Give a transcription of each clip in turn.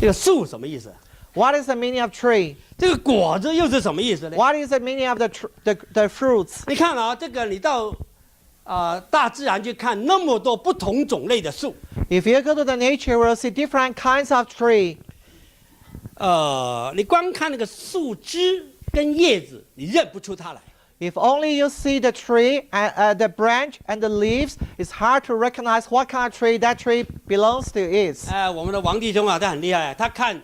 这个树什么意思？ What is the meaning of tree? 这个果子又是什么意思呢？ What is the meaning of the fruits? 你看啊，这个你到大自然去看那么多不同种类的树， If you go to the nature, you will see different kinds of tree. 你光看那个树枝跟叶子，你认不出它来。 If only you see the tree and the branch and the leaves, it's hard to recognize what kind of tree that tree belongs to is. 我们的王弟兄啊，他很厉害，他看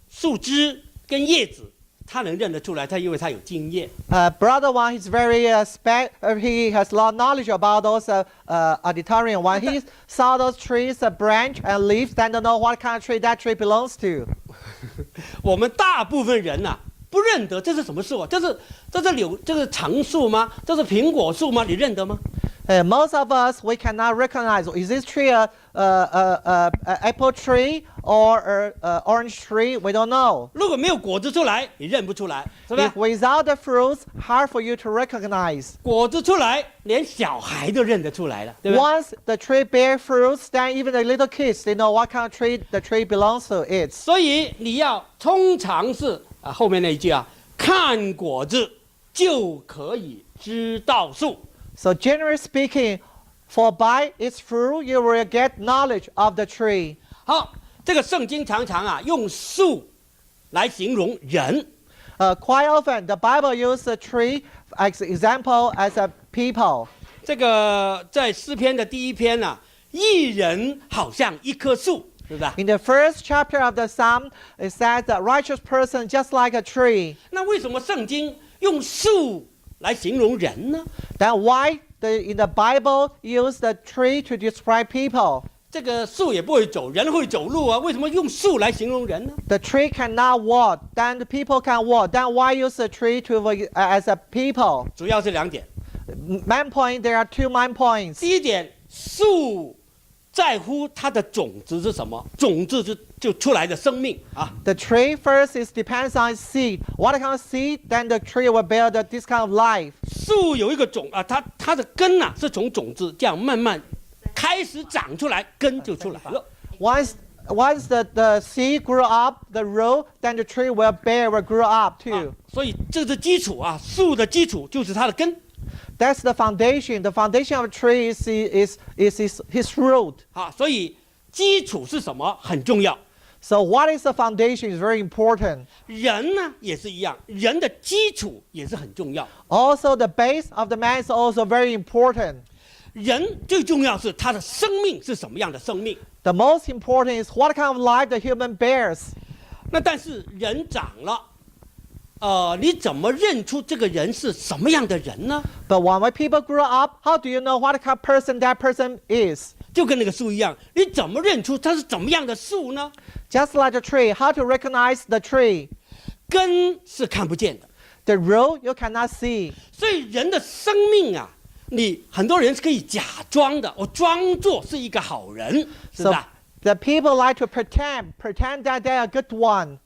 树枝跟叶子，他能认得出来，他因为他有经验。Brother one, he's very he has a lot of knowledge about those auditorium. When he saw those trees, a branch and leaves, then to know what kind of tree that tree belongs to. 我们大部分人呐、不认得这是什么树啊？这是橙树吗？这是苹果树吗？你认得吗？ Most of us, we cannot recognize, is this tree a apple tree or a orange tree? We don't know. 如果没有果子出来，你认不出来，是吧？ If without the fruits, hard for you to recognize. 果子出来，连小孩都认得出来了，对不对？ Once the tree bear fruits, then even the little kids, they know what kind of tree the tree belongs to. It's 所以你要通常是后面那一句啊，看果子就可以知道树。 so generally speaking, for by its fruit you will get knowledge of the tree. 好，这个圣经常常啊用树来形容人。 Quite often, the Bible uses a tree as example as a people. 这个在诗篇的第1篇啊，义人好像一棵树，是不是？ In the first chapter of the Psalm, it says that righteous person just like a tree. 那为什么圣经用树来形容人呢？ Then why in the Bible use the tree to describe people? 这个树也不会走，人会走路啊，为什么用树来形容人呢？ The tree cannot walk, then the people can walk. Then why use the tree as a people? 主要是2点。 Main point, there are 2 main points. 第一点，树在乎它的种子是什么，种子就出来的生命啊。 The tree first depends on its seed. What kind of seed, then the tree will bear this kind of life. 树有一个种啊，它的根呐、是从种子这样慢慢开始长出来，根就出来了。 Once the seed grew up, the root, then the tree will grow up too. 所以这是基础啊，树的基础就是它的根。 That's the foundation. The foundation of a tree is his root. 好，所以基础是什么很重要。 So what is the foundation is very important. 人呢也是一样，人的基础也是很重要。 Also, the base of the man is also very important. 人最重要是他的生命是什么样的生命。 The most important is what kind of life the human bears. 那但是人长了，你怎么认出这个人是什么样的人呢？ But when people grow up, how do you know what kind of person that person is? 就跟那个树一样，你怎么认出它是怎么样的树呢？ Just like a tree, how to recognize the tree? 根是看不见的， The root you cannot see. 所以人的生命啊，很多人是可以假装的，我装作是一个好人，是 So 吧？ the people like to pretend that they are a good one.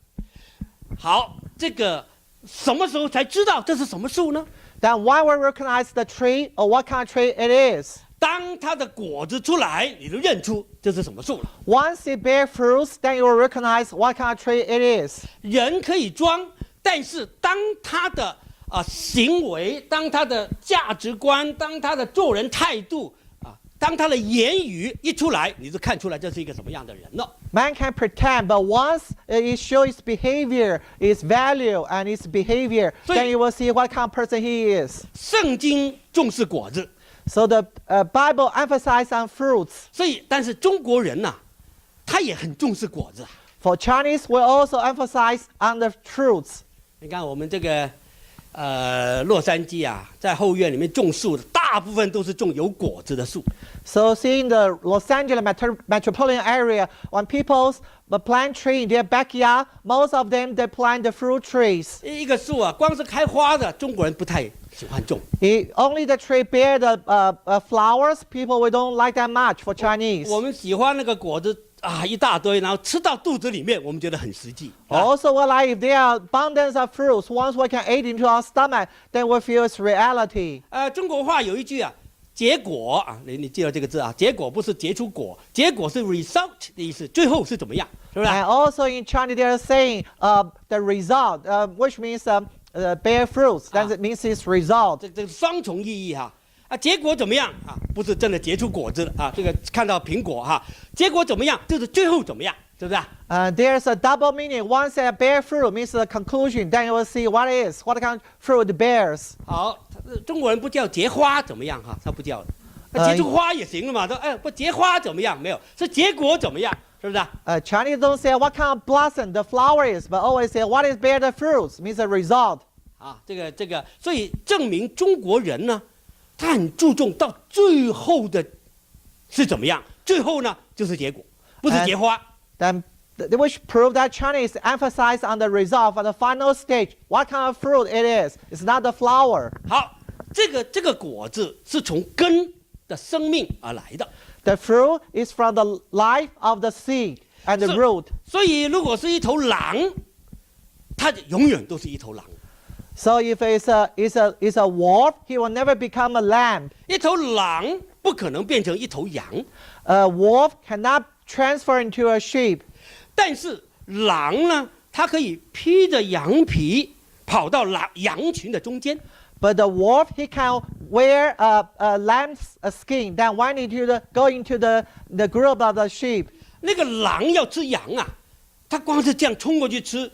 好，这个什么时候才知道这是什么树呢？ Then why we recognize the tree or what kind of tree it is? 当它的果子出来，你就认出这是什么树了。 Once it bears fruits, then you will recognize what kind of tree it is. 人可以装，但是当他的行为，当他的价值观，当他的做人态度当他的言语一出来，你就看出来这是一个什么样的人了。 Man can pretend, but once it shows its behavior, its value and its behavior, then you will see what kind of person he is. 圣经重视果子， So the Bible emphasizes on fruits. 所以但是中国人呐、他也很重视果子。 For Chinese, we also emphasize on the fruits. 你看我们这个洛杉矶啊，在后院里面种树的，大部分都是种有果子的树。 So see in the Los Angeles metropolitan area, when people plant tree in their backyard, most of them they plant the fruit trees. 一个树啊，光是开花的，中国人不太喜欢种。 Only the tree bear the flowers. People we don't like that much for Chinese. 我们喜欢那个果子啊，一大堆，然后吃到肚子里面，我们觉得很实际。 Also, we like if there are abundance of fruits, once we can eat into our stomach, then we feel it's reality. 中国话有一句啊，结果啊，你记得这个字啊，结果不是结出果，结果是 result 的意思，最后是怎么样？是不是？ And also in Chinese, they are saying the result, which means bear fruits. That means its result. 这双重意义哈。啊，结果怎么样啊？不是真的结出果子啊。这个看到苹果哈，结果怎么样？就是最后怎么样，是不是？ There's a double meaning. One said bear fruit means the conclusion. Then you will see what kind of fruit it bears. 好，中国人不叫结花怎么样哈？他不叫的。结出花也行了嘛？说哎，不结花怎么样？没有，是结果怎么样？是不是？ Chinese don't say what kind of blossom the flower is, but always say what is bear the fruits, means the result. 啊，这个，所以证明中国人呢，他很注重到最后的是怎么样？最后呢就是结果，不是结花。 Then, which prove that Chinese emphasize on the result for the final stage. What kind of fruit it is? It's not the flower. 好，这个果子是从根的生命而来的。 The fruit is from the life of the seed and the root. 所以如果是一头狼，它永远都是一头狼。 So if it's a wolf, he will never become a lamb. 一头狼不可能变成一头羊， A wolf cannot transfer into a sheep. 但是狼呢，它可以披着羊皮跑到羊群的中间。 But the wolf, he can wear a lamb's skin, then go into the group of the sheep. 那个狼要吃羊啊，它光是这样冲过去吃，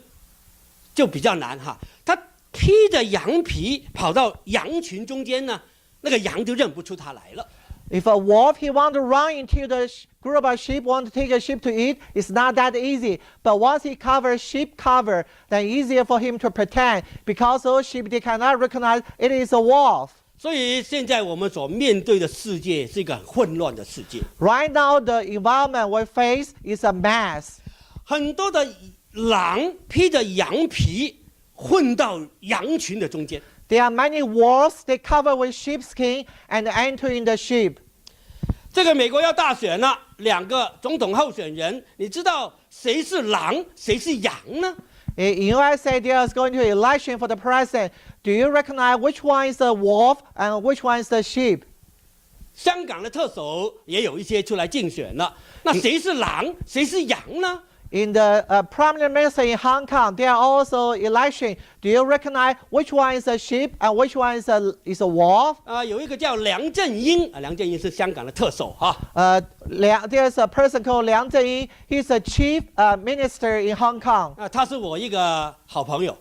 就比较难哈。它披着羊皮跑到羊群中间呢，那个羊就认不出它来了。 If a wolf, he want to run into the group of sheep, want to take a sheep to eat, it's not that easy. But once he covers sheep cover, then easier for him to pretend, because those sheep, they cannot recognize it is a wolf. 所以现在我们所面对的世界是一个很混乱的世界， Right now, the environment we face is a mess. 很多的狼披着羊皮混到羊群的中间。 There are many wolves, they cover with sheepskin and entering the sheep. 这个美国要大选了，两个总统候选人，你知道谁是狼，谁是羊呢？ In USA, there is going to be election for the president. Do you recognize which one is the wolf and which one is the sheep? 香港的特首也有一些出来竞选了，那谁是狼，谁是羊呢？ In the prominent minister in Hong Kong, there are also election. Do you recognize which one is a sheep and which one is a wolf? 有一个叫梁振英啊，梁振英是香港的特首哈。There's a person called Liang Zhenyin. He's a chief minister in Hong Kong. 他是我一个好朋友。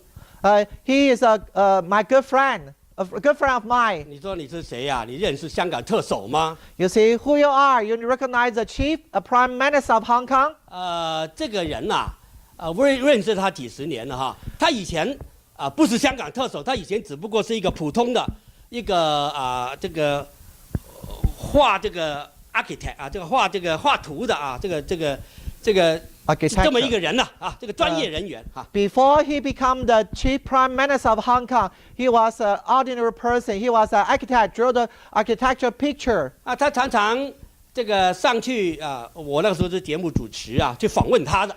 He is my good friend, a good friend of mine. 你说你是谁呀？你认识香港特首吗？ You see who you are. You recognize the chief, a prime minister of Hong Kong. 这个人呐，我认识他几十年了哈。他以前不是香港特首，他以前只不过是一个普通的一个这个画这个 architect 啊，这个画图的啊，这个这么一个人呐这个专业人员哈。 Before he became the chief prime minister of Hong Kong, he was an ordinary person. He was an architect, drew the architecture picture. 他常常这个上去我那个时候是节目主持去访问他的。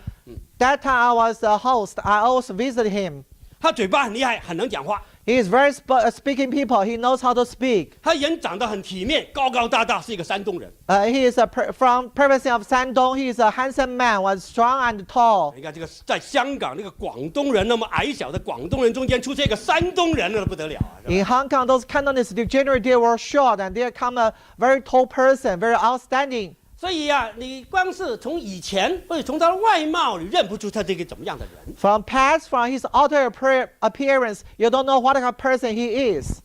That time I was a host. I also visited him. 他嘴巴很厉害，很能讲话。 He is very speaking people. He knows how to speak. 他人长得很体面，高高大大，是一个山东人。He is from province of Shandong. He is a handsome man, was strong and tall. 你看这个在香港那个广东人那么矮小的广东人中间出现一个山东人，那不得了啊！ In Hong Kong, those Cantonese generally they were short, and there come a very tall person, very outstanding. 所以你光是从以前或者从他的外貌，你认不出他这个怎么样的人。 From his outer appearance, you don't know what kind of person he is.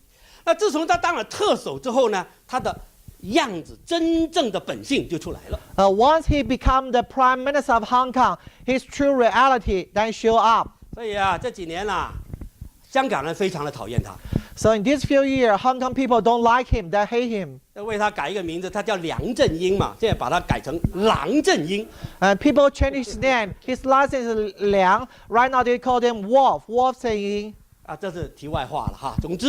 那自从他当了特首之后呢，他的样子真正的本性就出来了。 Once he became the prime minister of Hong Kong, his true reality then show up. 所以这几年香港人非常的讨厌他。 So in these few years, Hong Kong people don't like him, they hate him. 为他改一个名字，他叫梁振英嘛，现在把他改成狼振英。 And people change his name. His last name is Liang. Right now they call him Wolf Zhenyin. 这是题外话了哈。总之，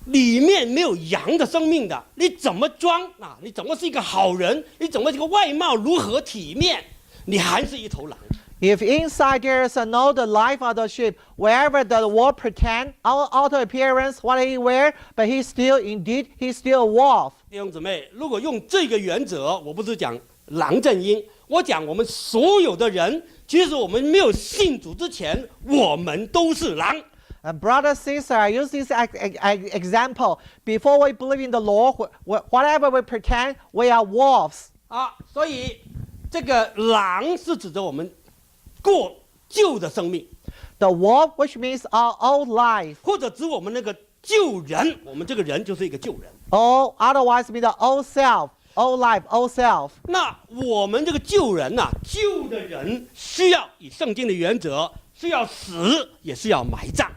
里面没有羊的生命的，你怎么装你怎么是一个好人？你怎么这个外貌如何体面？你还是一头狼。 If inside there is no the life of the sheep, wherever the wolf pretend, outer appearance, what he wear, but he's still a wolf. 弟兄姊妹，如果用这个原则，我不是讲狼振英，我讲我们所有的人，其实我们没有信主之前，我们都是狼。And brother, sister, I use this example. Before we believe in the Lord, whatever we pretend, we are wolves. 啊，所以这个狼是指着我们过旧的生命， The wolf, which means our old life. 或者指我们那个旧人，我们这个人就是一个旧人。 Or otherwise mean the old self, old life, old self. 那我们这个旧人呐、旧的人需要以圣经的原则，是要死，也是要埋葬。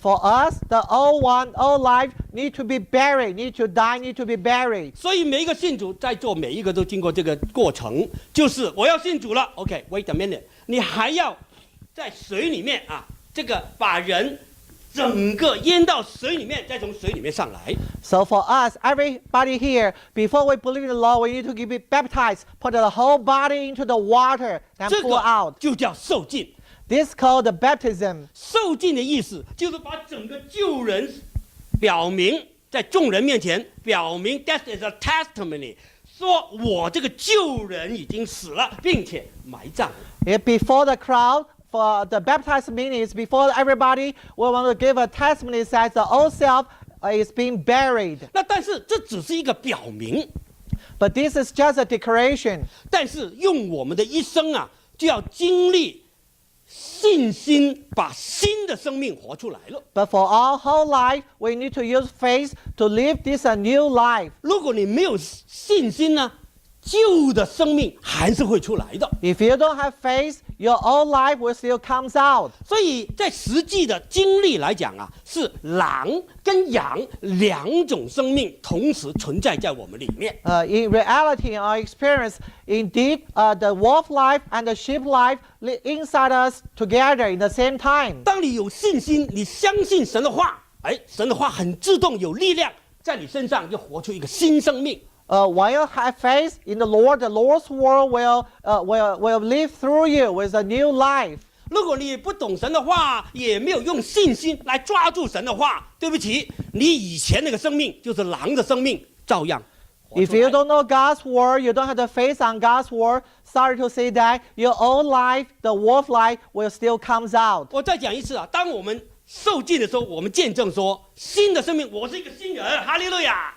For us, the old one, old life, need to be buried, need to die, need to be buried. 所以每一个信主在座每一个都经过这个过程，就是我要信主了 ，OK，wait a minute， 你还要在水里面啊，这个把人整个淹到水里面，再从水里面上来。 So for us, everybody here, before we believe in the Lord, we need to be baptized, put the whole body into the water, and 这 pull 个 out. 就叫受浸。 This is called the baptism. 受浸的意思就是把整个旧人表明在众人面前表明 that is a testimony， 说我这个旧人已经死了，并且埋葬。 Before the crowd, for the baptized meaning is before everybody, we want to give a testimony that the old self is being buried. 那但是这只是一个表明， But this is just a declaration. 但是用我们的一生啊，就要经历信心，把新的生命活出来了。 But for our whole life, we need to use faith to live this a new life. 如果你没有信心呢，旧的生命还是会出来的。 If you don't have faith, your old life will still comes out. 所以在实际的经历来讲啊，是狼跟羊两种生命同时存在在我们里面。 In reality, in our experience, indeed, the wolf life and the sheep life live inside us together in the same time. 当你有信心，你相信神的话，神的话很自动有力量，在你身上就活出一个新生命。 When you have faith in the Lord's word will live through you with a new life. 如果你不懂神的话，也没有用信心来抓住神的话，对不起，你以前那个生命就是狼的生命，照样活出 If you 来。 don't know God's word, you don't have the faith on God's word, sorry to say that, your own life, the wolf life, will still comes out. 我再讲一次啊，当我们受浸的时候，我们见证说，新的生命，我是一个新人，哈利路亚。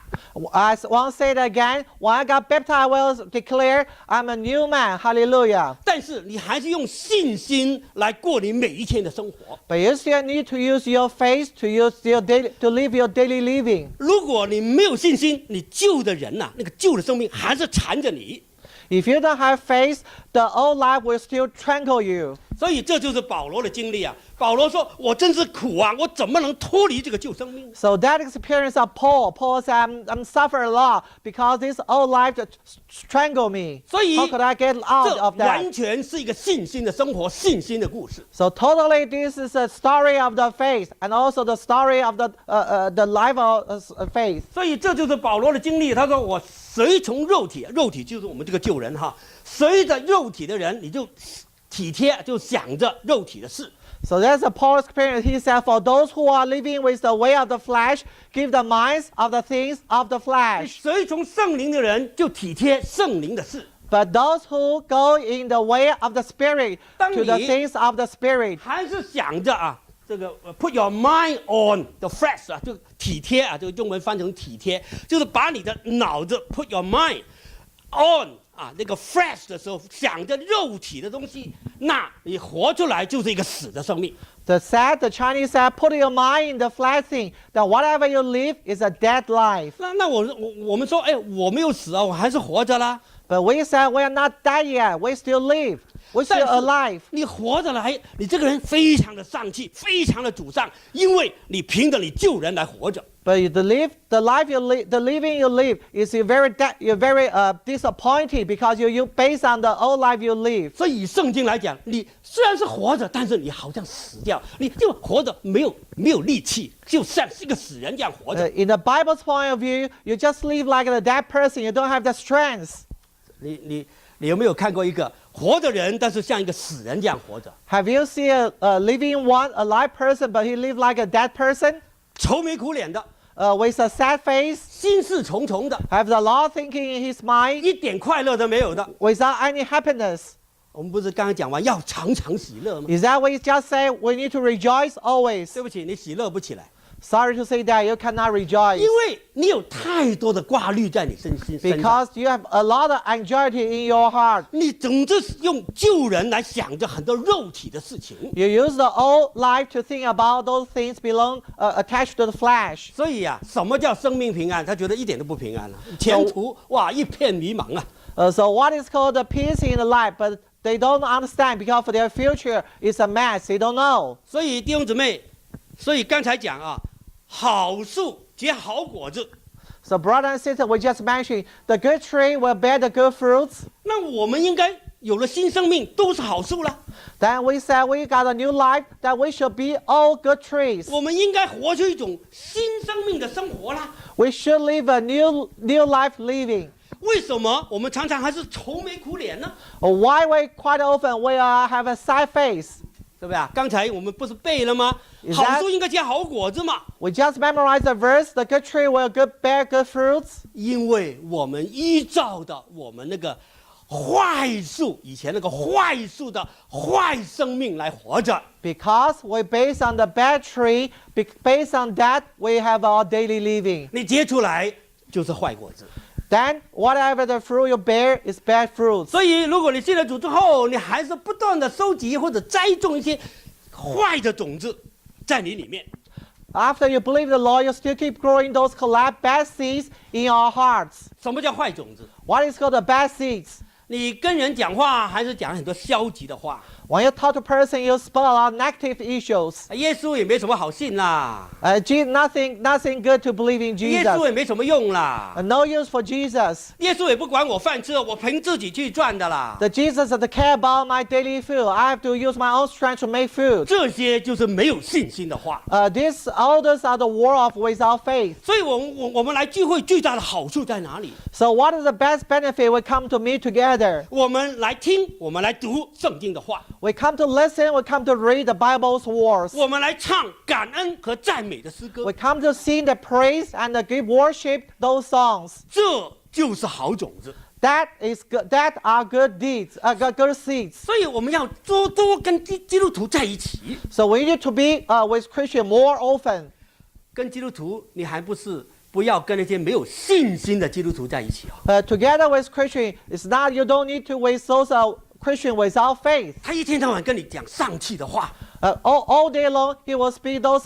I want to say it again. When I got baptized, I will declare I'm a new man. Hallelujah. 但是你还是用信心来过你每一天的生活。 But you still need to use your faith to live your daily living. 如果你没有信心，你旧的人呐、那个旧的生命还是缠着你。 If you don't have faith, the old life will still strangle you. 所以这就是保罗的经历啊。保罗说：“我真是苦啊，我怎么能脱离这个旧生命？” So that experience of Paul said, I'm suffering a lot because this old life that strangled me. 所以 How could I get out 这 of that? 完全是一个信心的生活，信心的故事。 So totally, this is a story of the faith and also the story of the life of faith. 所以这就是保罗的经历。他说：“我随从肉体，肉体就是我们这个旧人哈，随着肉体的人，你就体贴，就想着肉体的事。” So that's a Paul's experience. He said, for those who are living with the way of the flesh, give the minds of the things of the flesh. 随从圣灵的人就体贴圣灵的事。 But those who go in the way of the Spirit, 当 to the 你 things of the Spirit. 还是想着啊，这个put your mind on the flesh 啊，就体贴啊，这个中文翻成体贴，就是把你的脑子 put your mind on 啊那个 flesh 的时候，想着肉体的东西，那你活出来就是一个死的生命。 The Chinese said, put your mind in the flesh thing, that whatever you live is a dead life. 那我们说，我没有死啊，我还是活着啦。 But we said, we are not dead yet, we still live, we're 但 still 是 alive. 你活着来，你这个人非常的丧气，非常的沮丧，因为你凭着你救人来活着。 But the life you live, the living you live is you're very disappointed because you based on the old life you live. 所以以圣经来讲，你虽然是活着，但是你好像死掉，你就活着没有力气，就像是一个死人这样活着。 In the Bible's point of view, you just live like a dead person. You don't have the strength. 你有没有看过一个活的人，但是像一个死人这样活着， Have you seen a living one, a live person, but he live like a dead person? 愁眉苦脸的， with a sad face, 心事重重的， have a lot of thinking in his mind, 一点快乐都没有的。 without any happiness. 我们不是刚刚讲完要常常喜乐吗？ Is that what you just said? We need to rejoice always. 对不起，你喜乐不起来， Sorry to say that you cannot rejoice 因为你有太多的挂虑在你身上。 because you have a lot of anxiety in your heart. 你总是用救人来想着很多肉体的事情， You use the old life to think about those things attached to the flesh. 所以啊，什么叫生命平安？他觉得一点都不平安了，前途哇一片迷茫啊。 So what is called the peace in the life, but they don't understand because their future is a mess. They don't know. 所以弟兄姊妹，所以刚才讲啊，好树结好果子。 So brother and sister, we just mentioned the good tree will bear the good fruits. 那我们应该有了新生命，都是好树了。 Then we said we got a new life, that we should be all good trees. 我们应该活出一种新生命的生活啦。 We should live a new life living. 为什么我们常常还是愁眉苦脸呢？ Why we quite often we have a sad face? 对不对啊？刚才我们不是背了吗？ Is 好 that- 树应该结好果子嘛。 We just memorized the verse, the good tree will bear good fruits. 因为我们依照的我们那个坏树，以前那个坏树的坏生命来活着。 Because we based on the bad tree, based on that we have our daily living. 你结出来就是坏果子。 Then whatever the fruit you bear is bad fruits. 所以，如果你信了主之后，你还是不断的收集或者栽种一些坏的种子在你里面， After you believe the Lord, you still keep growing those bad seeds in your hearts. 什么叫坏种子？ What is called the bad seeds? 你跟人讲话还是讲很多消极的话， When you talk to a person, you speak a lot of negative issues. 耶稣也没什么好信啦， Nothing good to believe in 耶稣 Jesus. 也没什么用啦， No use for Jesus. 耶稣也不管我饭吃，我凭自己去赚的啦。 The Jesus doesn't care about my daily food. I have to use my own strength to make food. 这些就是没有信心的话。 All those are the word of without faith. 所以我们来聚会最大的好处在哪里？ So what is the best benefit? We come to meet together. 我们来听，我们来读圣经的话， We come to listen. We come to read the Bible's words. 我们来唱感恩和赞美的诗歌 We，come to sing the praise and the give worship those songs. 这就是好种子。 That is good. That are good deeds. Good seeds. 所以我们要多多跟基督徒在一起。 So we need to be with Christian more often. 跟基督徒，你还不要跟那些没有信心的基督徒在一起哦。 Together with Christian, it's not you don't need to with those Christian without faith. 他一天到晚跟你讲丧气的话， All day long, he will speak those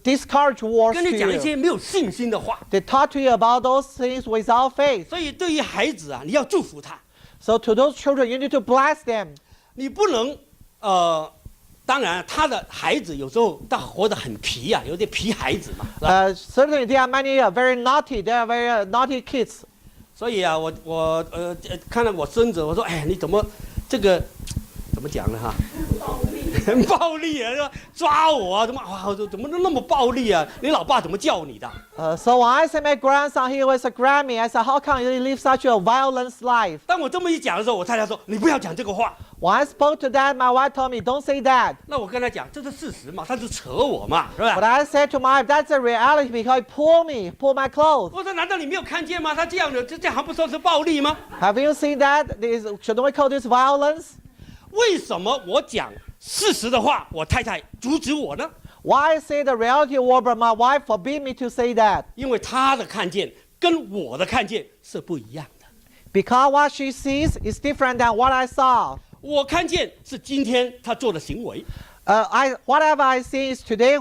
discouraged words 跟 to 你讲一 you. 些没有信心的话。 They talk to you about those things without faith. 所以对于孩子啊，你要祝福他， So to those children, you need to bless them. 你不能当然他的孩子有时候他活得很皮啊，有点皮孩子嘛，是吧？ Certainly, there are many very naughty. They are very naughty kids. 所以啊，我看到我孙子，我说，哎，你怎么这个怎么讲呢哈？很暴力啊，说抓我啊，怎么那么暴力啊？你老爸怎么教你的？ So when I see my grandson, he was a Grammy. I said, how come you live such a violent life? 当我这么一讲的时候，我太太说，你不要讲这个话。 When I spoke to that, my wife told me, don't say that. 那我跟他讲，这是事实嘛，他是扯我嘛，是 But 吧？ I said to my wife, that's the reality because he pull my clothes. 我说，难道你没有看见吗？他这样的，这还不说是暴力吗？ Have you seen that? Shouldn't we call this violence? 为什么我讲事实的话，我太太阻止我呢？ Why I say the reality word, but my wife forbid me to say that? 因为她的看见跟我的看见是不一样的。 Because what she sees is different than what I saw. 我看见是今天他做的行为， Whatever I see is today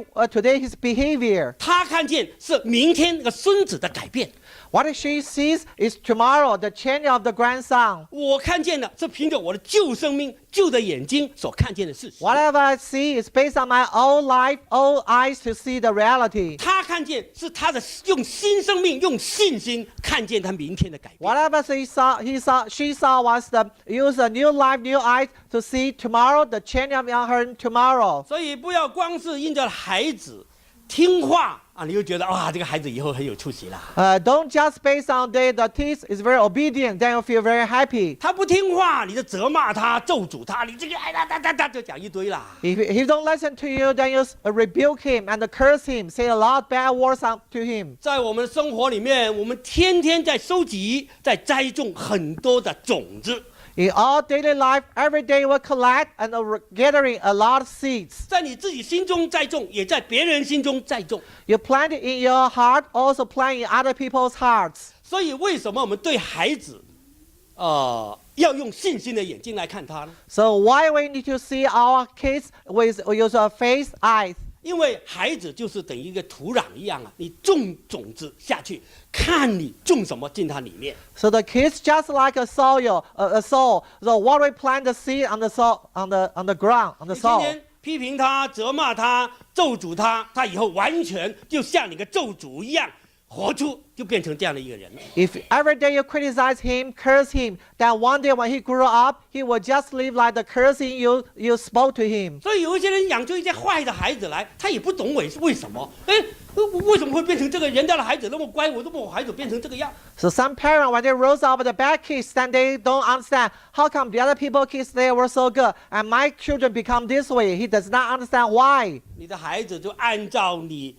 his behavior. 他看见是明天那个孙子的改变。 What she sees is tomorrow the change of the grandson. 我看见的是凭着我的旧生命、旧的眼睛所看见的事实。 Whatever I see is based on my old life, old eyes to see the reality. 他看见是他的用新生命、用信心看见他明天的改变。 Whatever she saw was use a new life, new eyes to see tomorrow the change of her tomorrow. 所以不要光是因着孩子听话啊，你就觉得哇，这个孩子以后很有出息啦。Don't just based on the teeth is very obedient, then you feel very happy. 他不听话，你就责骂他、咒诅他，你这个哎哒就讲一堆啦。If he don't listen to you, then you rebuke him and curse him, say a lot bad words to him. 在我们的生活里面，我们天天在收集、在栽种很多的种子。In all daily life, every day we collect and gathering a lot of seeds. 在你自己心中栽种，也在别人心中栽种。You plant it in your heart, also plant in other people's hearts. 所以，为什么我们对孩子，要用信心的眼睛来看他呢？ So why we need to see our kids with your faith eyes? 因为孩子就是等于一个土壤一样啊，你种种子下去，看你种什么进它里面。So the kids just like a soil. So what we plant the seed on the soil, on the ground, on the 你天 soil. 天批评他、责骂他、咒诅他，他以后完全就像你个咒诅一样，活出就变成这样的一个人了。 If every day you criticize him, curse him, then one day when he grew up, he will just live like the cursing you spoke to him. 所以有一些人养出一些坏的孩子来，他也不懂为什么。哎，为什么会变成这个？人家的孩子那么乖，我孩子变成这个样。 So some parents, when they rose up the bad kids, then they don't understand how come the other people's kids they were so good and my children become this way. He does not understand why. 你的孩子就按照你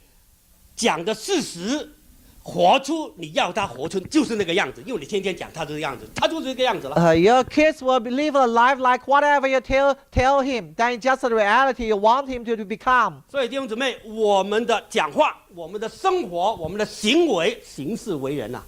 讲的事实。活出你要他活出就是那个样子，因为你天天讲他这个样子，他就是这个样子了。Your kids will live a life like whatever you tell him. Then just the reality you want him to become. 所以弟兄姊妹，我们的讲话、我们的生活、我们的行为、行事为人啊，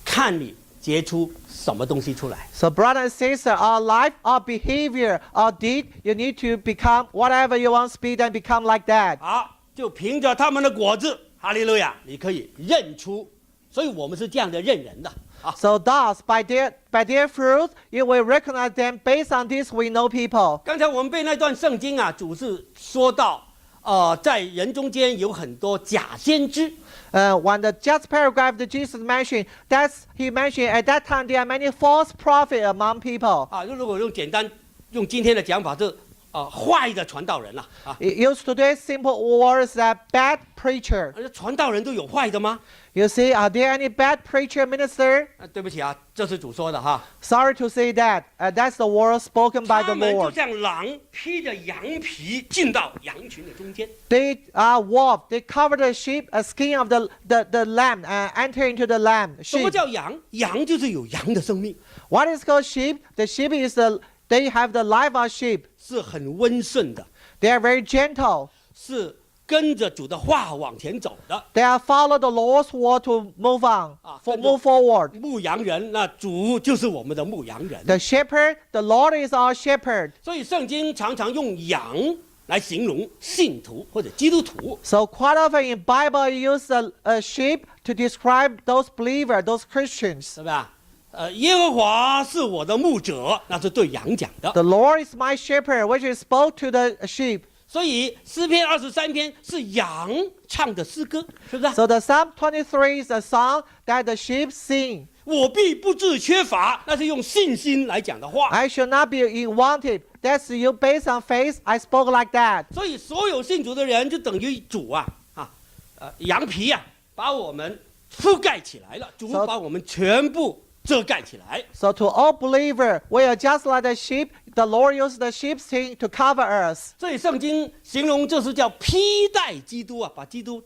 看你结出什么东西出来。So brother and sister, our life, our behavior, our deed, you need to become whatever you want to be, then become like that. 好，就凭着他们的果子。哈利路亚！你可以认出，所以我们是这样的认人的啊。So thus, by their fruit, you will recognize them. Based on this, we know people. 刚才我们背那段圣经啊，主是说到，在人中间有很多假先知。When the just paragraph that Jesus mentioned, he mentioned at that time there are many false prophets among people. 啊，如果用今天的讲法，是坏的传道人了啊。Use today's simple words that bad preacher. 传道人都有坏的吗？ You see, are there any bad preacher minister? 对不起啊，这是主说的哈。Sorry to say that. That's the word spoken by the 他们就 Lord. 像狼披着羊皮进到羊群的中间。 They are wolf. They cover the sheep, a skin of the lamb, and enter into the lamb. 什么 Sheep. 叫羊？羊就是有羊的生命， What is called sheep? The sheep is they have the life of sheep. 是很温顺的， They are very gentle. 是跟着主的话往前走的。 They are follow the Lord's word to move on, 跟着 move forward. 牧羊人，那主就是我们的牧羊人。 The shepherd, the Lord is our shepherd. 所以圣经常常用羊来形容信徒或者基督徒。 So quite often in Bible, you use a sheep to describe those believers, those Christians. 是吧？耶和华是我的牧者，那是对羊讲的。 The Lord is my shepherd, which is spoke to the sheep. 所以诗篇23篇是羊唱的诗歌，是不是？ So the Psalm 23 is a song that the sheep sing. 我必不致缺乏，那是用信心来讲的话。 I shall not be in wanted. That's you based on faith. I spoke like that. 所以所有信主的人就等于主羊皮啊，把我们覆盖起来了，主把我们全部遮盖起来。 So to all believers, we are just like the sheep. The Lord used the sheepskin to cover us. 所以圣经形容这是叫披戴基督啊，把基督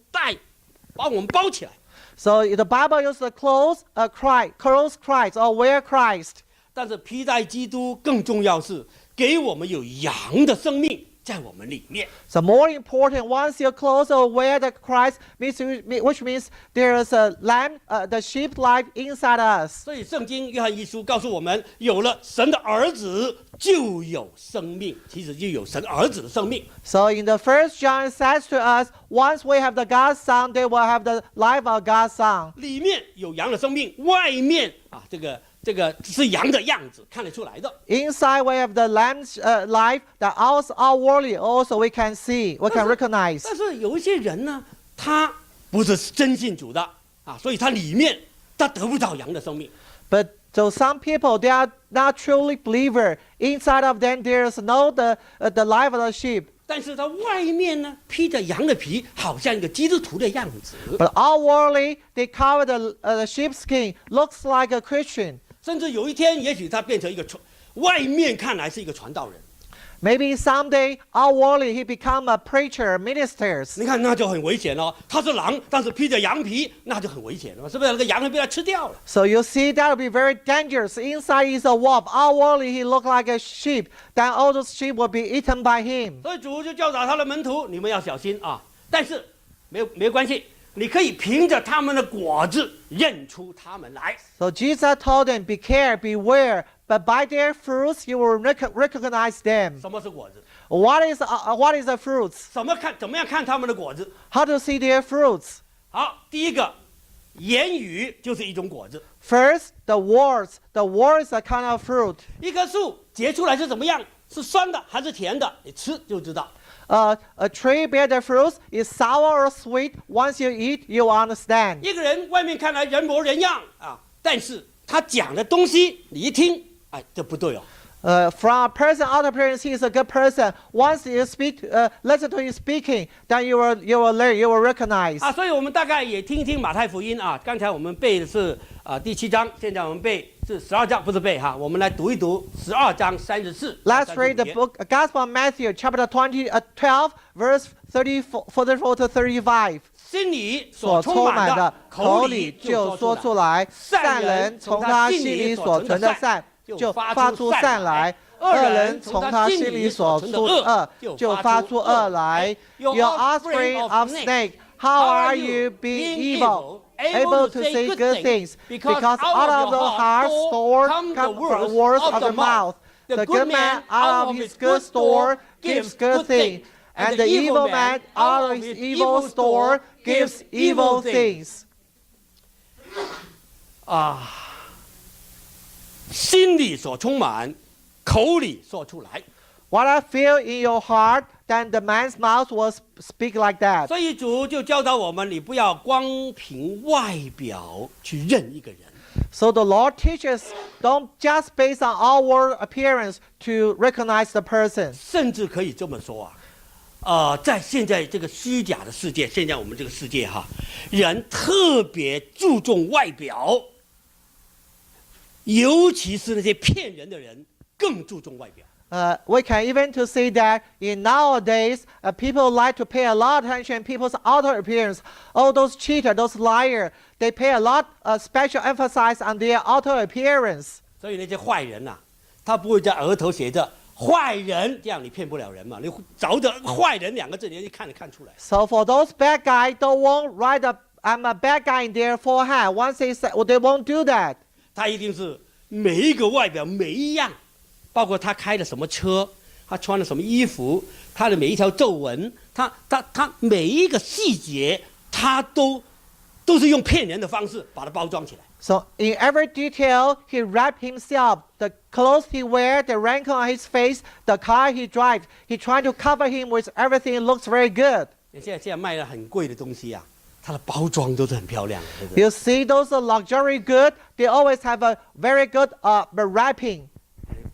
把我们包起来。 So the Bible uses the clothes Christ or wear Christ. 但是披戴基督更重要是给我们有羊的生命在我们里面。 So more important, once you clothes or wear the Christ, which means there is a lamb, the sheep life inside us. 所以圣经约翰一书告诉我们，有了神的儿子就有生命，其实就有神儿子的生命。 So in the 1 John says to us, once we have the God's Son, they will have the life of God's Son. 里面有羊的生命，外面这个是羊的样子，看得出来的。 Inside we have the lamb's life, the outwardly also we can see, we can recognize. 但是有一些人呢，他不是真信主的所以他里面他得不到羊的生命。 But so some people, they are not truly believer. Inside of them, there is no the life of the sheep. 但是它外面呢披着羊的皮，好像一个基督徒的样子。 But outwardly, they cover the sheepskin, looks like a Christian. 甚至有一天，也许他变成一个外面看来是一个传道人。 Maybe someday, outwardly, he become a preacher, ministers. 你看那就很危险了。他是狼，但是披着羊皮，那就很危险了，是不是？那个羊会被他吃掉了。 So you see, that will be very dangerous. Inside is a wolf. Outwardly, he look like a sheep. Then all those sheep will be eaten by him. 所以主就教导他的门徒，你们要小心啊。但是没关系，你可以凭着他们的果子认出他们来。 So Jesus told them, be care, beware. But by their fruits, you will recognize them. 什么是果子？ What is the fruits? 怎么样看他们的果子？ How to see their fruits? 好，第一个，言语就是一种果子。 First, the words. The words are kind of fruit. 一棵树结出来是怎么样？是酸的还是甜的？你吃就知道。 A tree bear the fruits is sour or sweet. Once you eat, you understand. 一个人外面看来人模人样啊，但是他讲的东西你一听，哎，这不对哦。 From a person, outer appearance, he is a good person. Once you listen to his speaking, then you will learn, you will recognize. 啊，所以我们大概也听一听马太福音啊。刚才我们背的是第7章，现在我们背是12章，不是背哈。我们来读一读12章34。 Let's read the book, Gospel of Matthew, chapter 12, verse 34 to 35. 心里所充满的，口里就说出来。善人从他心里所存的善，就发出善来；恶人从他心里所存的恶，就发出恶来。Your offspring of snake, how are you being evil, able to say good things? Because out of the heart store come the words of the mouth. The good man out of his good store gives good things, and the evil man out of his evil store gives evil things. 啊，心里所充满，口里说出来。 What I feel in your heart, then the man's mouth will speak like that. 所以主就教导我们，你不要光凭外表去认一个人。 So the Lord teaches, don't just based on outward appearance to recognize the person. 甚至可以这么说啊，在现在这个虚假的世界，现在我们这个世界哈，人特别注重外表，尤其是那些骗人的人更注重外表。 We can even to say that in nowadays, people like to pay a lot of attention to people's outer appearance. All those cheaters, those liars, they pay a lot special emphasis on their outer appearance. 所以那些坏人呐、他不会在额头写着“坏人”，这样你骗不了人嘛。你找着“坏人”2个字，你一看就看出来。 So for those bad guys, they won't write "I'm a bad guy" in their forehead. Once they say, well, they won't do that. 他一定是每一个外表每一样。 包括他开的什么车，他穿的什么衣服，他的每一条皱纹，他每一个细节，他都是用骗人的方式把它包装起来。 So in every detail, he wrapped himself. The clothes he wears, the wrinkle on his face, the car he drives. He tried to cover him with everything. It looks very good. 现在卖的很贵的东西啊，它的包装都是很漂亮的，对不对？ You see those luxury goods, they always have a very good wrapping.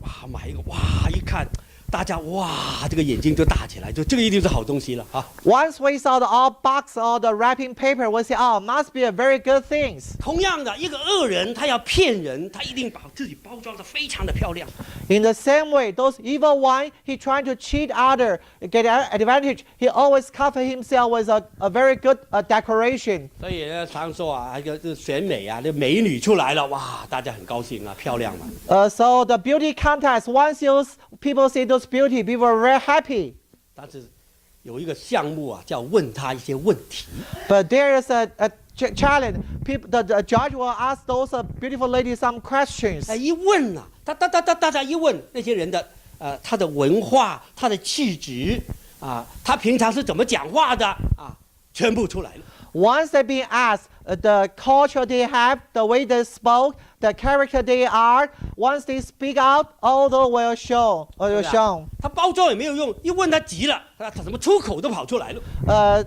哇，买一个哇，一看大家哇，这个眼睛就大起来，就这个一定是好东西了啊。 Once we saw the all box or the wrapping paper, we say, oh, must be a very good things. 同样的，一个恶人他要骗人，他一定把自己包装得非常的漂亮。 In the same way, those evil one, he trying to cheat other, get advantage. He always cover himself with a very good decoration. 所以呢，常说啊，这个选美啊，这美女出来了，哇，大家很高兴啊，漂亮嘛。 So the beauty contest, once people see those beauty, people are very happy. 但是有一个项目啊，叫问他一些问题。 But there is a challenge. The judge will ask those beautiful ladies some questions. 哎，一问啊，大家一问那些人的他的文化、他的气质啊，他平常是怎么讲话的啊，全部出来了。 Once they've been asked the culture they have, the way they spoke, the character they are. Once they speak out, all those will show or will show. 他包装也没有用，一问他急了，他什么出口都跑出来了。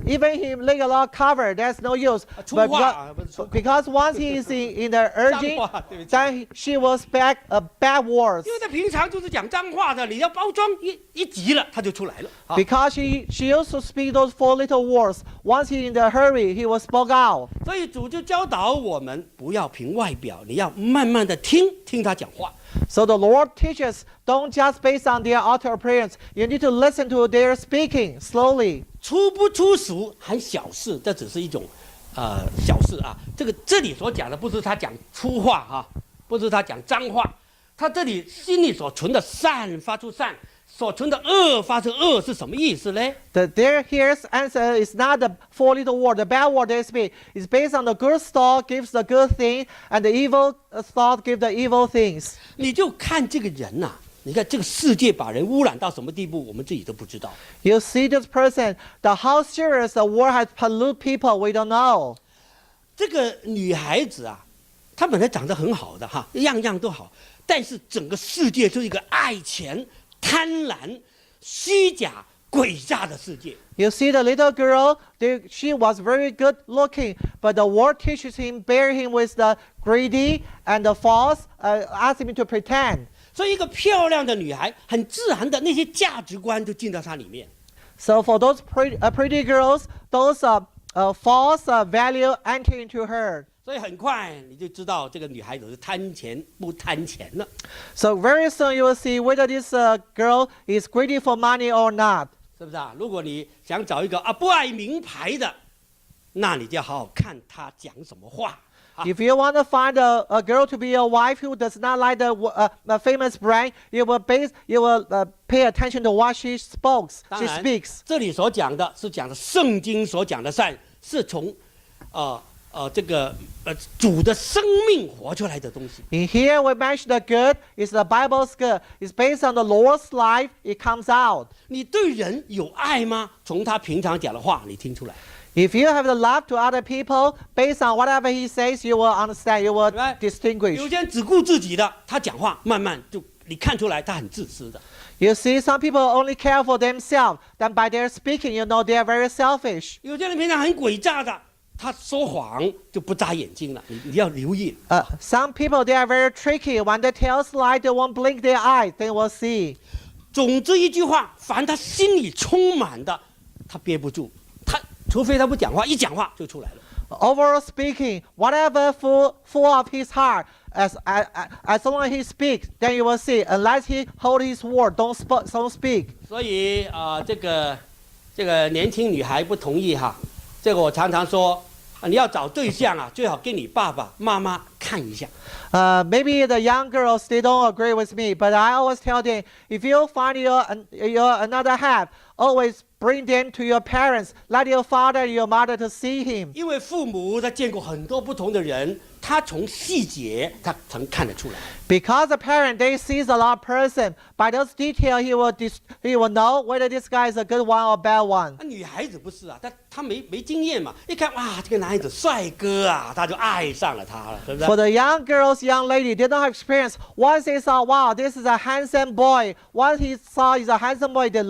Even he lay a lot of cover, there's no use. 粗 But 话啊，不是出口。 because once he is in the urging, 脏话，对不起。 then she will speak bad words. 因为他平常就是讲脏话的，你要包装一急了，他就出来了。啊 Because she also speak those 4 little words. Once he in the hurry, he will spoke out. 所以主就教导我们，不要凭外表，你要慢慢的听他讲话。 So the Lord teaches, don't just based on their outer appearance. You need to listen to their speaking slowly. 出不出俗还小事，这只是一种小事啊。这里所讲的不是他讲粗话哈、不是他讲脏话，他这里心里所存的善发出善，所存的恶发出恶是什么意思呢？ Here's answer is not the 4 little word, the bad word they speak. It's based on the good thought gives the good thing, and the evil thought give the evil things. 你就看这个人呐、你看这个世界把人污染到什么地步，我们自己都不知道。 You see this person, how serious the world has pollute people, we don't know. 这个女孩子啊，她本来长得很好的哈，样样都好，但是整个世界就是一个爱钱、贪婪、虚假、诡诈的世界。 You see the little girl, she was very good looking, but the world teaches him, bear him with the greedy and the false, ask him to pretend. 所以一个漂亮的女孩，很自然的那些价值观就进到她里面。 So for those pretty girls, those false value enter into her. 所以很快你就知道这个女孩子是贪钱不贪钱了。 So very soon you will see whether this girl is greedy for money or not. 是不是啊？如果你想找一个不爱名牌的，那你就要好好看她讲什么话。 If you want to find a girl to be your wife who does not like the famous brand, you will pay attention to what she speaks. 当 She 然 speaks. 这里所讲的是讲的圣经所讲的善，是从这个主的生命活出来的东西。 In here we mention the good is the Bible's good. It's based on the Lord's life. It comes out. 你对人有爱吗？从他平常讲的话，你听出来。 If you have the love to other people, based on whatever he says, you will understand. You will Right. distinguish. 有些人只顾自己的，他讲话慢慢就你看出来他很自私的。 You see, some people only care for themselves. Then by their speaking, you know they are very selfish. 有些人平常很诡诈的，他说谎就不眨眼睛了，你要留意。 Some people, they are very tricky. When they tell lie, they won't blink their eyes. They will see. 总之一句话，凡他心里充满的，他憋不住，除非他不讲话，一讲话就出来了。 Overall speaking, whatever full of his heart, as long as he speaks, then you will see. Unless he hold his word, don't speak. 所以这个年轻女孩不同意哈，这个我常常说，你要找对象啊，最好给你爸爸妈妈看一下。 Maybe the young girls, they don't agree with me, but I always tell them, if you find your another half, always bring them to your parents. Let your father and your mother to see him. 因为父母他见过很多不同的人，他从细节他曾看得出来。 Because the parent, they sees a lot of person. By those details, he will know whether this guy is a good one or bad one. 女孩子不是啊，她没经验嘛，一看哇，这个男孩子帅哥啊，他就爱上了他了，是不是？ For the young girls, young lady, they don't have experience. Once they saw, wow, this is a handsome boy. Once he saw he's a handsome boy, they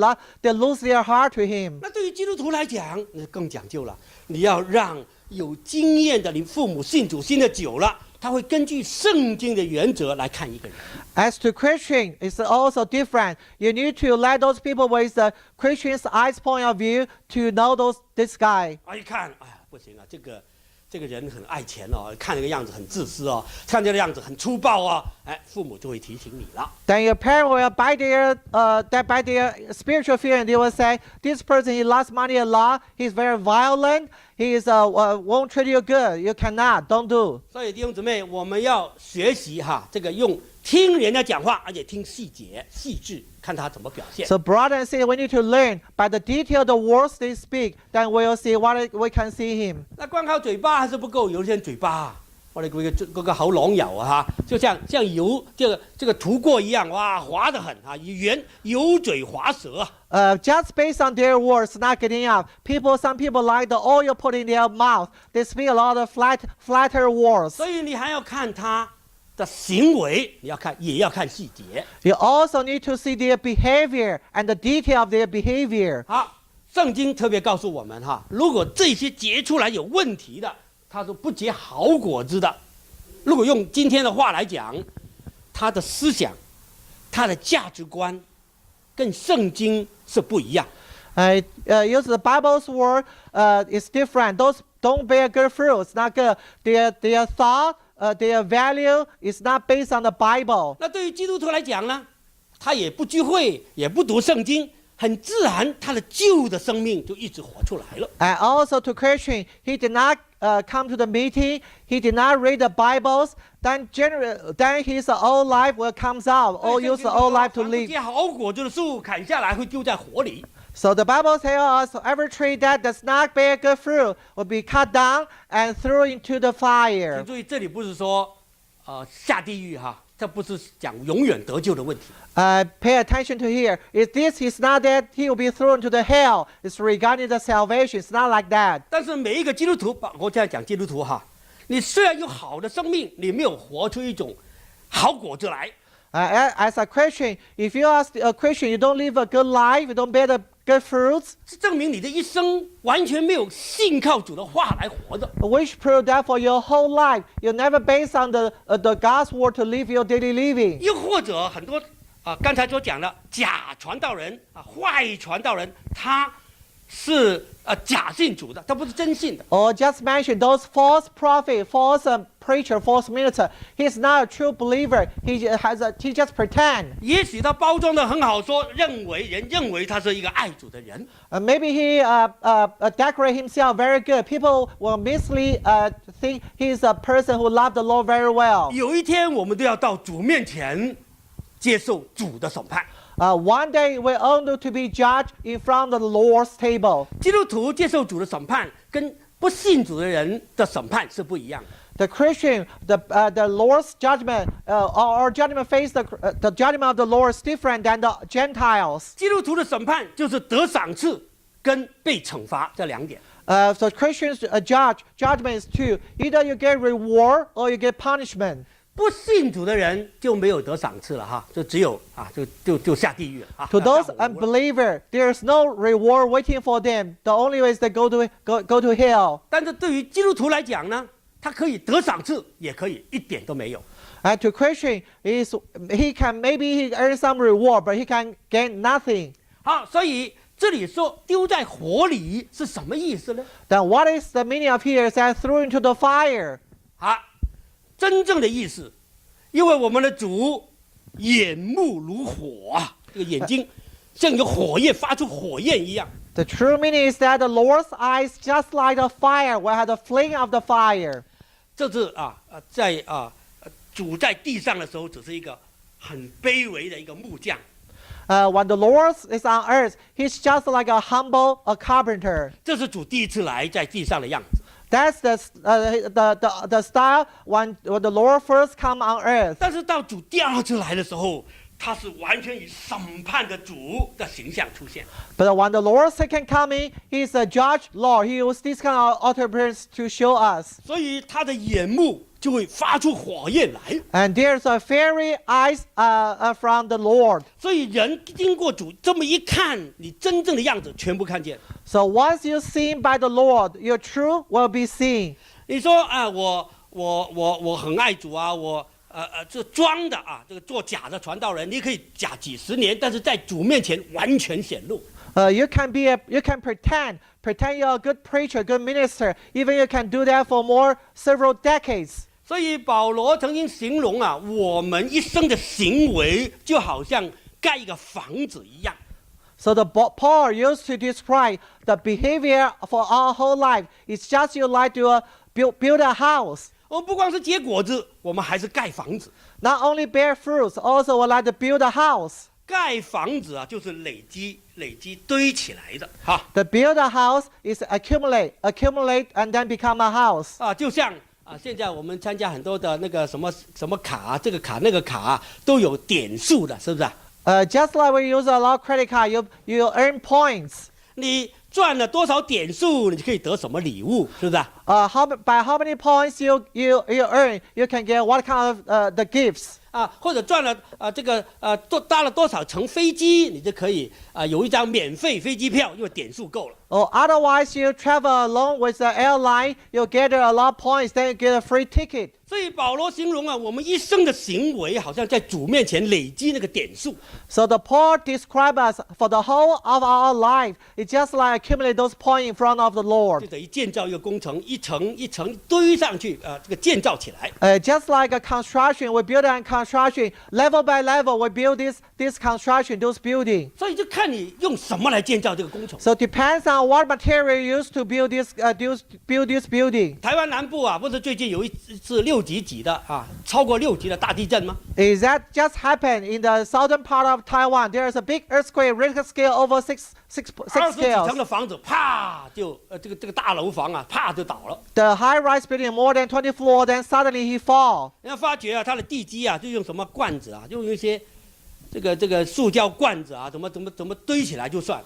lose their heart to him. 那对于基督徒来讲，那更讲究了。你要让有经验的，你父母信主信的久了，他会根据圣经的原则来看一个人。 As to Christian, it's also different. You need to let those people with the Christian's eyes point of view to know this guy. 一看，哎呀，不行啊，这个人很爱钱哦，看这个样子很自私哦，看这个样子很粗暴哦，父母就会提醒你了。 Then your parent will, by their spiritual feeling, they will say, this person, he loves money a lot. He's very violent. He won't treat you good. You cannot. Don't do. 所以弟兄姊妹，我们要学习哈，这个用听人家讲话，而且听细节、细致，看他怎么表现。 So brother and sister, we need to learn by the detail of the words they speak. Then we'll see what we can see him. 那光靠嘴巴还是不够，有些人嘴巴，我哋嗰個口朗油啊哈，就像油這個塗過一樣，哇，滑得很啊，油嘴滑舌啊。 Just based on their words, not getting up. Some people like the oil put in their mouth. They speak a lot of flatter words. 所以你還要看他的行为，你要看，也要看细节。 You also need to see their behavior and the detail of their behavior. 好，圣经特别告诉我们哈，如果这些结出来有问题的，他说不结好果子的，如果用今天的话来讲，他的思想、他的价值观，跟圣经是不一样。 Use the Bible's word is different. Those don't bear good fruits, not good. Their thought, their value is not based on the Bible. 那对于基督徒来讲呢，他也不聚会，也不读圣经，很自然，他的旧的生命就一直活出来了。 And also to Christian, he did not come to the meeting. He did not read the Bibles. Then his old life will comes out. Or use the old life to 凡不 live. 结好果子的树，砍下来会丢在火里。 So the Bible tells us every tree that does not bear good fruit will be cut down and thrown into the 请 fire. 注意，这里不是说，下地狱哈，这不是讲永远得救的问题。 Pay attention to here. This is not that he will be thrown to the hell. It's regarding the salvation. It's not like that. 但是每一个基督徒，我这样讲基督徒哈，你虽然有好的生命，你没有活出一种好果子来。 As a Christian, if you are a Christian, you don't live a good life, you don't bear the good fruits, 是证明你的一生完全没有信靠主的话来活的。 which prove that for your whole life, you're never based on the God's word to live your daily living. 又或者很多刚才所讲的假传道人坏传道人，他是假信主的，他不是真信的。 Or just mention those false prophet, false preacher, false minister. He's not a true believer. He just pretend. 也许他包装的很好，说人认为他是一个爱主的人。 Maybe he decorate himself very good. People will think he's a person who loved the Lord very well. 有一天我们都要到主面前接受主的审判。 One day we're all to be judged in front of the Lord's table. 基督徒接受主的审判，跟不信主的人的审判是不一样的。 The Christian, the Lord's judgment, or judgment face the judgment of the Lord is different than the Gentiles. 基督徒的审判就是得赏赐跟被惩罚这两点。 So Christians judgment is two. Either you get reward or you get punishment. 不信主的人就没有得赏赐了哈，就只有就下地狱了啊。 To those 下火炉了 unbeliever, there is no reward waiting for them. The only way is they go to hell. 但是对于基督徒来讲呢，他可以得赏赐，也可以一点都没有。 And to Christian, he can maybe he earn some reward, but he can gain nothing. 好，所以这里说丢在火里是什么意思呢？ Then what is the meaning of here? Is that thrown into the fire? 好，真正的意思，因为我们的主眼目如火啊，这个眼睛像有火焰发出火焰一样。 The true meaning is that the Lord's eyes just like the fire, will have the flame of the fire. 这是在主在地上的时候，只是一个很卑微的一个木匠。 When the Lord is on earth, he's just like a humble carpenter. 这是主第一次来在地上的样子。 That's the style when the Lord first come on earth. 但是到主第二次来的时候，他是完全以审判的主的形象出现。 But when the Lord's second coming, he's a judge Lord. He used this kind of attributes to show us. 所以他的眼目就会发出火焰来。 And there's a fiery eyes from the Lord. 所以人经过主这么一看，你真正的样子全部看见。 So once you're seen by the Lord, your truth will be seen. 你说我很爱主啊，这装的这个做假的传道人，你可以假几十年，但是在主面前完全显露。 You can pretend you're a good preacher, good minister. Even you can do that for several decades. 所以保罗曾经形容我们一生的行为就好像盖一个房子一样。 So Paul used to describe the behavior for our whole life. It's just you like to build a house. 我们不光是结果子，我们还是盖房子。 Not only bear fruits, also would like to build a house. 盖房子就是累积堆起来的哈。 The build a house is accumulate, and then become a house. 就像现在我们参加很多的那个什么卡这个卡那个卡都有点数的，是不是？ Just like we use a lot of credit card, you earn points. 你赚了多少点数，你就可以得什么礼物，是不是？ by how many points you earn, you can get what kind of the gifts. 或者赚了搭了多少程飞机，你就可以有一张免费飞机票，因为点数够了。Or otherwise, you travel along with the airline, you get a lot of points, then you get a free ticket. 所以保罗形容我们一生的行为，好像在主面前累积那个点数。So the Paul describes us for the whole of our life. It's just like accumulate those points in front of the 就 Lord. 等于建造一个工程，一层一层堆上去，这个建造起来。Just like a construction, we build a construction level by level. We build this construction, those buildings. 所以就看你用什么来建造这个工程。 So depends on what material you use to build this building. 台湾南部不是最近有一次6级几的超过6级的大地震吗？ Is that just happened in the southern part of Taiwan? There is a big earthquake, Richter scale over six 20几层 scales. 的房子，啪就这个大楼房啪就倒了。 The high-rise building more than 20 floors, then suddenly he fall. 人家发觉它的地基就用什么罐子就用一些这个塑胶罐子怎么堆起来就算了。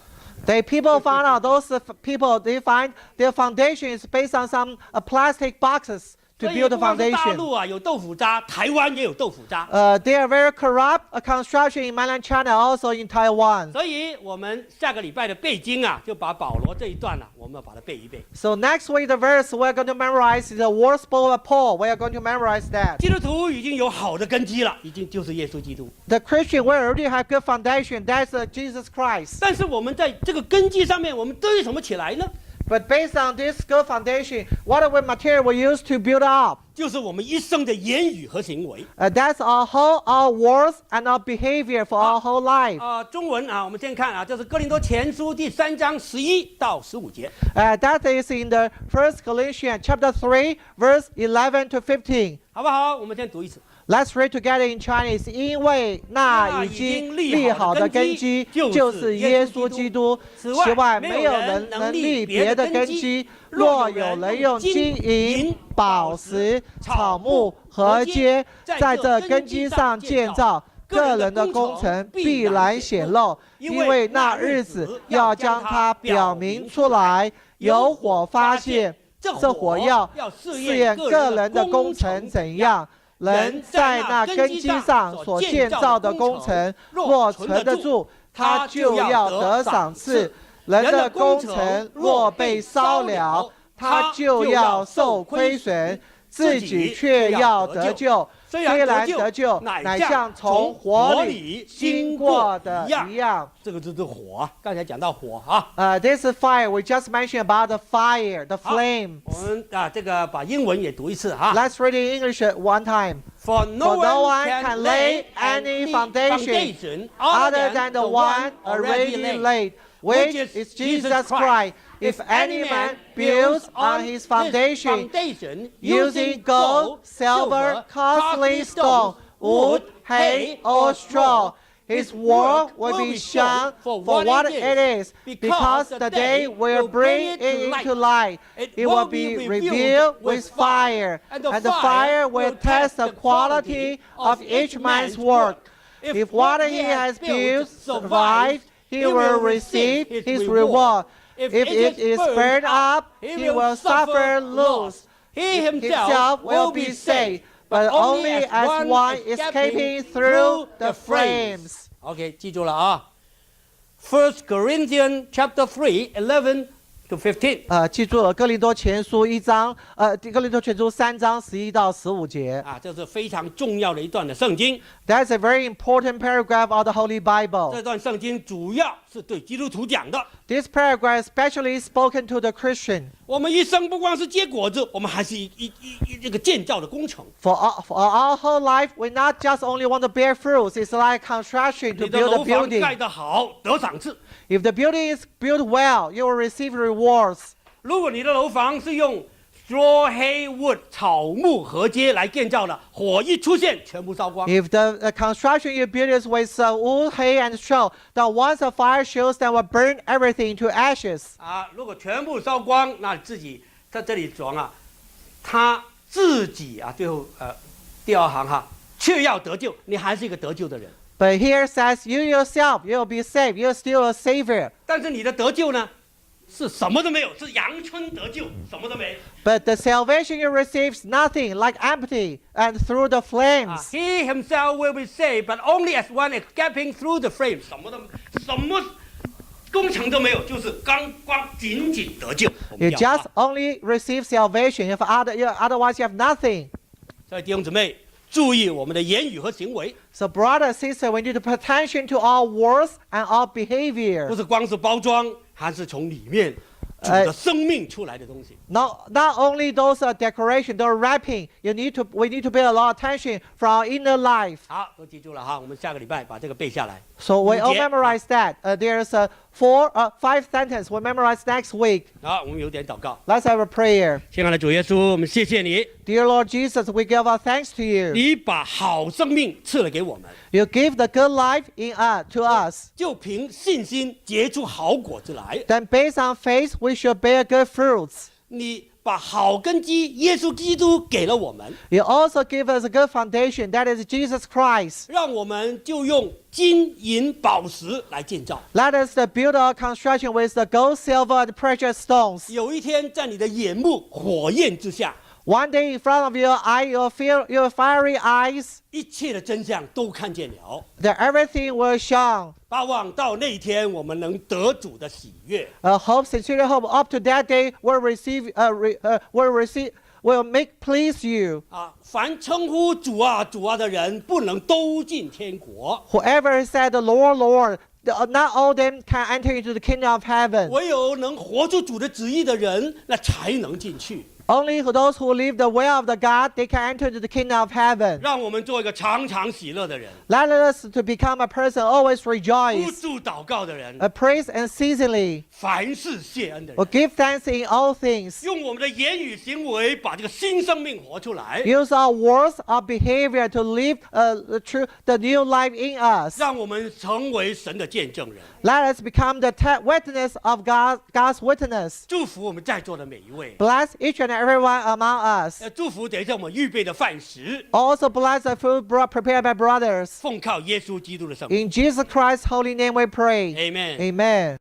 People found out those people they find their foundation is based on some plastic boxes to 所以 build the 不光是大 foundation. 陆有豆腐渣，台湾也有豆腐渣。 They are very corrupt construction in mainland China, also in Taiwan. 所以我们下个礼拜的背经就把保罗这一段我们要把它背一背。 So next week the verse we're going to memorize is the word spoken of Paul. We are going to memorize that. 基督徒已经有好的根基了，已经就是耶稣基督。 The Christian we already have good foundation. That's Jesus Christ. 但是我们在这个根基上面，我们堆什么起来呢？ But based on this good foundation, what are the material we use to build up? 就是我们一生的言语和行为。 That's our words and our behavior for our whole life. 中文我们先看这是哥林多前书第3章11到15节。 That is in the 1 Corinthians chapter 3, verse 11 to 15. 好不好？我们先读一次。 Let's read together in Chinese. 因为那已经立好的根基就是耶稣基督，此外没有人能立别的根基。若有人用金银、宝石、草木和秸在这根基上建造，个人的工程必然显露，因为那日子要将它表明出来，有火发现，这火要试验个人的工程怎样。 人在那根基上所建造的工程，若存得住，他就要得赏赐；人的工程若被烧了，他就要受亏损，自己却要得救。虽然得救，乃像从火里经过的一样。这个就是火，刚才讲到火This is fire. We just mentioned about the fire, the flame. 我们这个把英文也读一次Let's read in English one time. For no one can can lay lay any any foundation foundation other than the one already laid, which is Jesus Christ. If any man builds on his foundation using gold, silver, costly stone, wood, hay, or straw, his work will be shown for what it is, because the day will bring it into light. It will be revealed with fire, and the fire will test the quality of each man's work. If what he has built survives, he will receive his reward. If it is burned up, he will suffer loss. He himself will be saved, but only as one escaping through the flames. OK， 记住了1 Corinthians chapter 3, 11 to 15。记住了，哥林多前书1章，哥林多前书3章11到15节。这是非常重要的一段的圣经。That's a very important paragraph of the Holy Bible. 这段圣经主要是对基督徒讲的。This paragraph especially spoken to the Christian. 我们一生不光是结果子，我们还是这个建造的工程。For our whole life, we not just only want to bear fruits. It's like construction to 你的 build 楼 a 房 building. 盖得好，得赏赐。 If the building is built well, you will receive rewards. 如果你的楼房是用 straw, hay, wood 草木和秸来建造的，火一出现，全部烧光。 If the construction you build is with wood, hay, and straw, then once a fire shows, then will burn everything to ashes. 如果全部烧光，那自己在这里讲他自己最后第2行却要得救，你还是一个得救的人。 But here says, you yourself, you will be saved. You are still a savior. 但是你的得救呢，是什么都没有，是阳春得救，什么都没。 But the salvation you receive is nothing, like empty, and through the flames. He himself will be saved, but only as one escaping through the flames，什么工程都没有，就是光仅得救。我 You 们要 just only receive salvation. Otherwise you have nothing. 所以弟兄姊妹，注意我们的言语和行为， So brother, sister, we need to pay attention to our words and our behavior. 不是光是包装，还是从里面主的生命出来的东西。 Not only those decoration, the wrapping. We need to pay a lot of attention from our inner life. 好，都记住了哈，我们下个礼拜把这个背下来。 So we all 5节 memorize that. There's 5 sentences. We memorize next week. 好，我们有点祷告。 Let's have a prayer. 亲爱的主耶稣，我们谢谢你， Dear Lord Jesus, we give our thanks to you. 你把好生命赐了给我们， You give the good life to us. 就凭信心结出好果子来。 Then based on faith, we should bear good fruits. 你把好根基耶稣基督给了我们， You also give us a good foundation, that is Jesus Christ. 让我们就用金银宝石来建造。 Let us build our construction with the gold, silver, and precious stones. 有一天，在你的眼目火焰之下， One day in front of your eye, you'll feel your fiery eyes, 一切的真相都看见了。 that everything will shine. 盼望到那一天，我们能得主的喜悦。 Sincerely hope up to that day will make please you. 凡称呼主啊主啊的人，不能都进天国， Whoever said the Lord, Lord, not all them can enter into the kingdom of heaven. 唯有能活出主的旨意的人，那才能进去。 Only those who live the way of the God, they can enter into the kingdom of heaven. 让我们做一个常常喜乐的人， Let us to become a person always 不 rejoice, 住祷告的人， praise and seasonally, 凡事谢恩的 or 人， give thanks in all things. 用我们的言语行为把这个新生命活出来， Use our words, our behavior to live the new life in us. 让我们成为神的见证人。 Let us become the witness of God's witness. 祝福我们在座的每一位， Bless each and everyone among us. 祝福等一下我们预备的饭食， Also bless the food prepared by brothers. 奉靠耶稣基督的圣名。 In Jesus Christ's holy name we pray. Amen。 Amen.